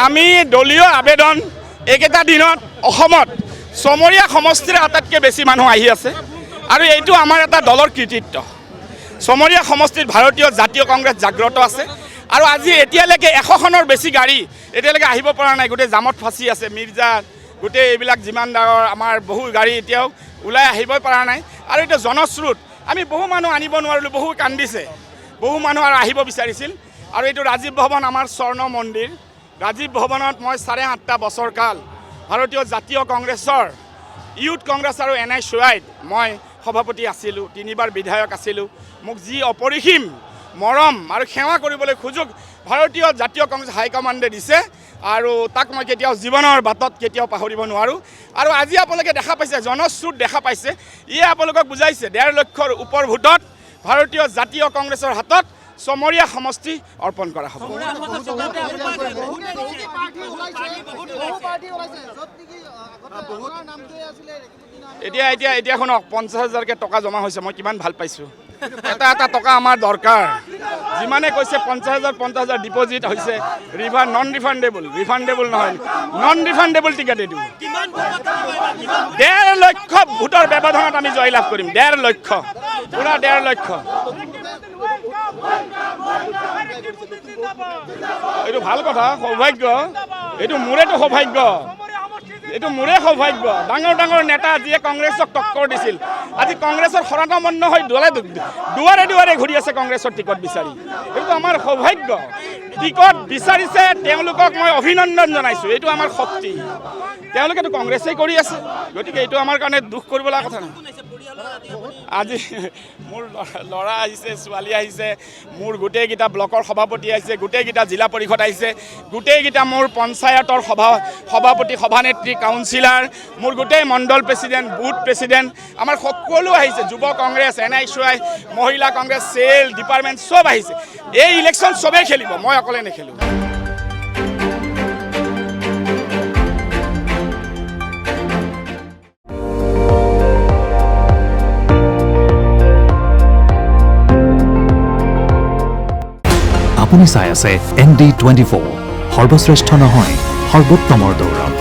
আমি দলীয় আবেদন এইকেইটা দিনত অসমত চমৰীয়া সমষ্টিৰ আটাইতকৈ বেছি মানুহ আহি আছে আৰু এইটো আমাৰ এটা দলৰ কৃতিত্ব। চমৰীয়া সমষ্টিত ভাৰতীয় জাতীয় কংগ্ৰেছ জাগ্ৰত আছে আৰু আজি এতিয়ালৈকে 100খনৰ বেছি গাড়ী এতিয়ালৈকে আহিব পৰা নাই, গোটেই জামত ফাঁচি আছে। মিৰ্জা গোটেই এইবিলাক যিমান ডাঙৰ আমাৰ বহু গাড়ী এতিয়াও ওলাই আহিবই পৰা নাই আৰু এইটো জনস্ৰোত। আমি বহু মানুহ আনিব নোৱাৰিলোঁ, বহু কান্দিছে, বহু মানুহ আৰু আহিব বিচাৰিছিল। আৰু এইটো ৰাজীৱ ভৱন আমাৰ স্বৰ্ণ মন্দিৰ। ৰাজীৱ ভৱনত মই 8.5 বছৰ কাল ভাৰতীয় জাতীয় কংগ্ৰেছৰ ইউথ কংগ্ৰেছ আৰু NSYত মই সভাপতি আছিলোঁ, 3বাৰ বিধায়ক আছিলোঁ। মোক যি অপৰিসীম মৰম আৰু সেৱা কৰিবলৈ সুযোগ ভাৰতীয় জাতীয় কংগ্ৰেছ হাইকমাণ্ডে দিছে আৰু তাক মই কেতিয়াও জীৱনৰ বাটত কেতিয়াও পাহৰিব নোৱাৰোঁ। আৰু আজি আপোনালোকে দেখা পাইছে, জনস্ৰোত দেখা পাইছে, ইয়ে আপোনালোকক বুজাইছে 1.5 লাখৰ ওপৰ ভোটত ভাৰতীয় জাতীয় কংগ্ৰেছৰ হাতত চমৰীয়া সমষ্টি অৰ্পণ কৰা হ'ব। এতিয়া শুনক, 50,000কে টকা জমা হৈছে, মই কিমান ভাল পাইছোঁ। এটা টকা আমাৰ দৰকাৰ। যিমানে কৈছে 50,000 ডিপজিট হৈছে, নন ৰিফাণ্ডেবল নহয়, নন ৰিফাণ্ডেবল টিকেট এইটো। 1.5 লক্ষ ভোটৰ ব্যৱধানত আমি জয়লাভ কৰিম। 1.5 লক্ষ, পুৰা 1.5 লক্ষ। এইটো ভাল কথা, সৌভাগ্য। এইটো মোৰেতো সৌভাগ্য, এইটো মোৰে সৌভাগ্য। ডাঙৰ ডাঙৰ নেতা যিয়ে কংগ্ৰেছক টক্কৰ দিছিল, আজি কংগ্ৰেছৰ শৰণাপন্ন হৈ দুৱাৰে দুৱাৰে ঘূৰি আছে কংগ্ৰেছৰ টিকট বিচাৰি। এইটো আমাৰ সৌভাগ্য। টিকট বিচাৰিছে, তেওঁলোকক মই অভিনন্দন জনাইছোঁ। এইটো আমাৰ শক্তি। তেওঁলোকেতো কংগ্ৰেছেই কৰি আছে, গতিকে এইটো আমাৰ কাৰণে দুখ কৰিব লগা কথা নহয়। আজি মোৰ ল'ৰা আহিছে, ছোৱালী আহিছে, মোৰ গোটেইকেইটা ব্লকৰ সভাপতি আহিছে, গোটেইকেইটা জিলা পৰিষদ আহিছে, গোটেইকেইটা মোৰ পঞ্চায়তৰ সভাপতি, সভানেত্ৰী, কাউন্সিলাৰ, মোৰ গোটেই মণ্ডল প্ৰেচিডেণ্ট, বুথ প্ৰেচিডেণ্ট, আমাৰ সকলো আহিছে। যুৱ কংগ্ৰেছ, NSY, মহিলা কংগ্ৰেছ, চেল ডিপাৰ্টমেণ্ট চব আহিছে। এই ইলেকশ্যন চবেই খেলিব, মই অকলে নেখেলোঁ। আপুনি চাই আছে ND24, সৰ্বশ্ৰেষ্ঠ নহয়, সৰ্বোত্তমৰ দৌৰত।